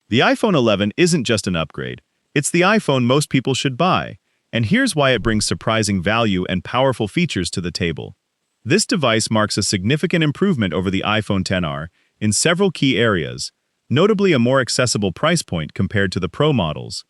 The iPhone 11 isn't just an upgrade, it's the iPhone most people should buy, and here's why it brings surprising value and powerful features to the table. This device marks a significant improvement over the iPhone XR in several key areas, notably a more accessible price point compared to the Pro models.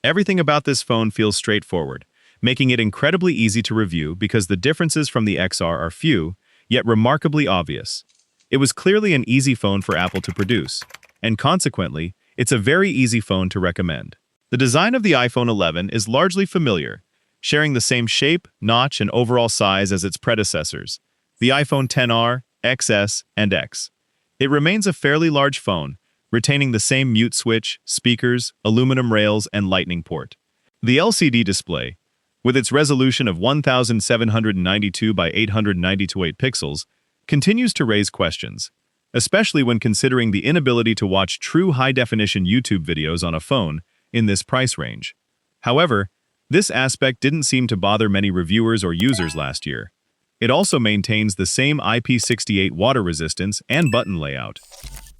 Everything about this phone feels straightforward, making it incredibly easy to review because the differences from the XR are few, yet remarkably obvious. It was clearly an easy phone for Apple to produce, and consequently, it's a very easy phone to recommend. The design of the iPhone 11 is largely familiar, sharing the same shape, notch, and overall size as its predecessors, the iPhone XR, XS, and X. It remains a fairly large phone, retaining the same mute switch, speakers, aluminum rails, and Lightning port. The LCD display, with its resolution of 1792 by 892 pixels, continues to raise questions, especially when considering the inability to watch true high-definition YouTube videos on a phone in this price range. However, this aspect didn't seem to bother many reviewers or users last year. It also maintains the same IP68 water resistance and button layout.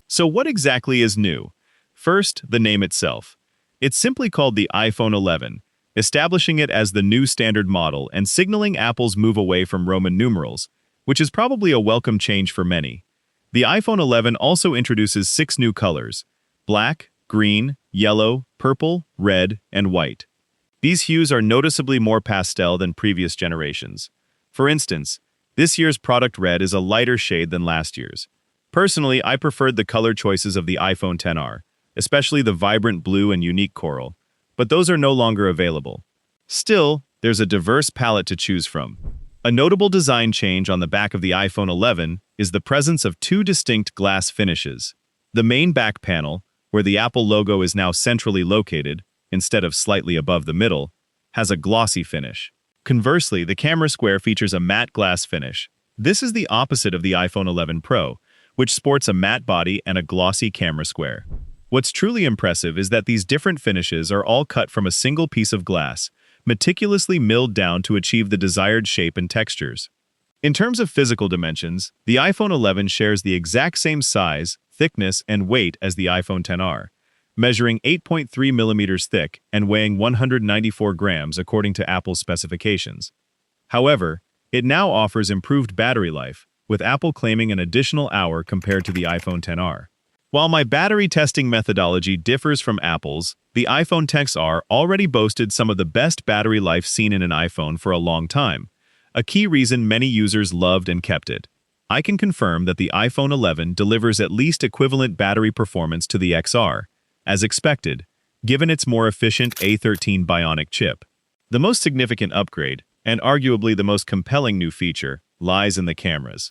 So what exactly is new? First, the name itself. It's simply called the iPhone 11, establishing it as the new standard model and signaling Apple's move away from Roman numerals, which is probably a welcome change for many. The iPhone 11 also introduces 6 new colors: black, green, yellow, purple, red, and white. These hues are noticeably more pastel than previous generations. For instance, this year's product red is a lighter shade than last year's. Personally, I preferred the color choices of the iPhone XR, especially the vibrant blue and unique coral, but those are no longer available. Still, there's a diverse palette to choose from. A notable design change on the back of the iPhone 11 is the presence of 2 distinct glass finishes. The main back panel, where the Apple logo is now centrally located, instead of slightly above the middle, has a glossy finish. Conversely, the camera square features a matte glass finish. This is the opposite of the iPhone 11 Pro, which sports a matte body and a glossy camera square. What's truly impressive is that these different finishes are all cut from a single piece of glass, meticulously milled down to achieve the desired shape and textures. In terms of physical dimensions, the iPhone 11 shares the exact same size, thickness, and weight as the iPhone XR, measuring 8.3 millimeters thick and weighing 194 grams according to Apple's specifications. However, it now offers improved battery life, with Apple claiming an additional hour compared to the iPhone XR. While my battery testing methodology differs from Apple's, the iPhone XR already boasted some of the best battery life seen in an iPhone for a long time, a key reason many users loved and kept it. I can confirm that the iPhone 11 delivers at least equivalent battery performance to the XR, as expected, given its more efficient A13 Bionic chip. The most significant upgrade, and arguably the most compelling new feature, lies in the cameras.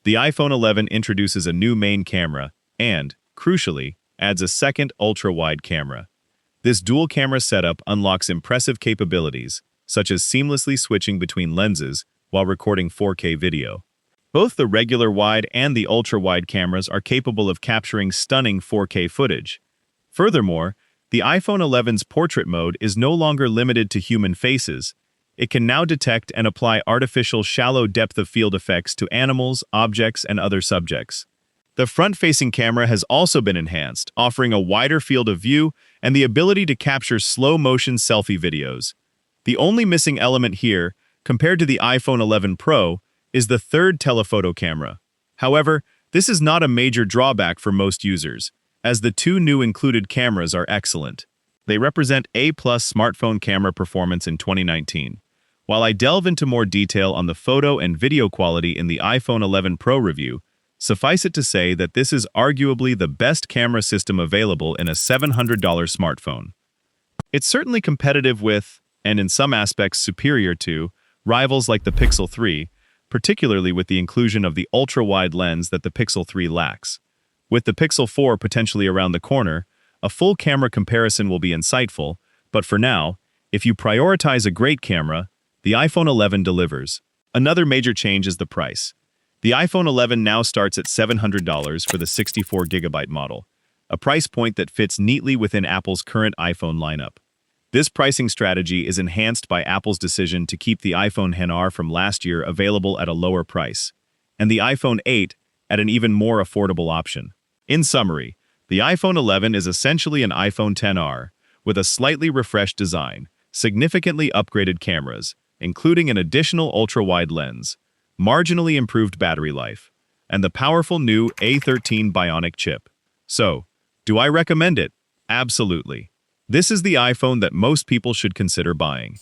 The iPhone 11 introduces a new main camera and, crucially, adds a second ultra-wide camera. This dual-camera setup unlocks impressive capabilities, such as seamlessly switching between lenses while recording 4K video. Both the regular wide and the ultra-wide cameras are capable of capturing stunning 4K footage. Furthermore, the iPhone 11's portrait mode is no longer limited to human faces. It can now detect and apply artificial shallow depth of field effects to animals, objects, and other subjects. The front-facing camera has also been enhanced, offering a wider field of view and the ability to capture slow-motion selfie videos. The only missing element here, compared to the iPhone 11 Pro, is the third telephoto camera. However, this is not a major drawback for most users, as the 2 new included cameras are excellent. They represent A-plus smartphone camera performance in 2019. While I delve into more detail on the photo and video quality in the iPhone 11 Pro review, suffice it to say that this is arguably the best camera system available in a $700 smartphone. It's certainly competitive with, and in some aspects superior to, rivals like the Pixel 3, particularly with the inclusion of the ultra-wide lens that the Pixel 3 lacks. With the Pixel 4 potentially around the corner, a full camera comparison will be insightful, but for now, if you prioritize a great camera, the iPhone 11 delivers. Another major change is the price. The iPhone 11 now starts at $700 for the 64GB model, a price point that fits neatly within Apple's current iPhone lineup. This pricing strategy is enhanced by Apple's decision to keep the iPhone XR from last year available at a lower price, and the iPhone 8 at an even more affordable option. In summary, The iPhone 11 is essentially an iPhone XR, with a slightly refreshed design, significantly upgraded cameras, including an additional ultra-wide lens, marginally improved battery life, and the powerful new A13 Bionic chip. So, do I recommend it? Absolutely. This is the iPhone that most people should consider buying.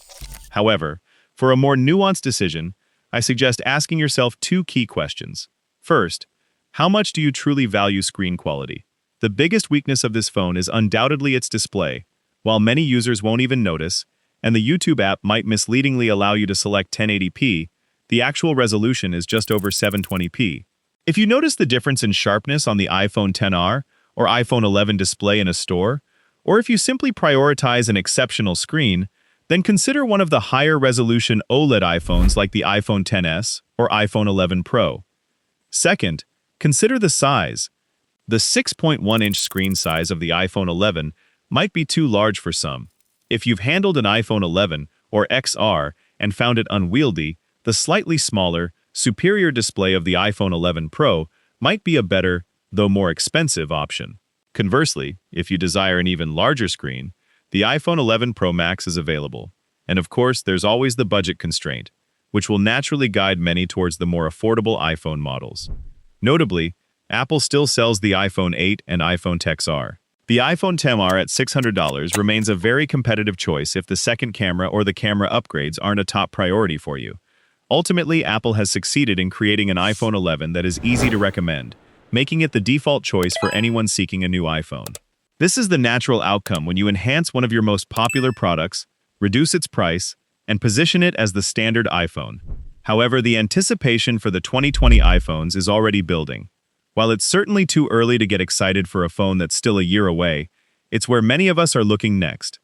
However, for a more nuanced decision, I suggest asking yourself two key questions. First, how much do you truly value screen quality? The biggest weakness of this phone is undoubtedly its display. While many users won't even notice, and the YouTube app might misleadingly allow you to select 1080p, the actual resolution is just over 720p. If you notice the difference in sharpness on the iPhone XR or iPhone 11 display in a store, or if you simply prioritize an exceptional screen, then consider one of the higher resolution OLED iPhones like the iPhone XS or iPhone 11 Pro. Second, consider the size. The 6.1-inch screen size of the iPhone 11 might be too large for some. If you've handled an iPhone 11 or XR and found it unwieldy, the slightly smaller, superior display of the iPhone 11 Pro might be a better, though more expensive option. Conversely, if you desire an even larger screen, the iPhone 11 Pro Max is available. And of course, there's always the budget constraint, which will naturally guide many towards the more affordable iPhone models. Notably, Apple still sells the iPhone 8 and iPhone XR. The iPhone XR at $600 remains a very competitive choice if the second camera or the camera upgrades aren't a top priority for you. Ultimately, Apple has succeeded in creating an iPhone 11 that is easy to recommend, making it the default choice for anyone seeking a new iPhone. This is the natural outcome when you enhance one of your most popular products, reduce its price, and position it as the standard iPhone. However, the anticipation for the 2020 iPhones is already building. While it's certainly too early to get excited for a phone that's still a year away, it's where many of us are looking next.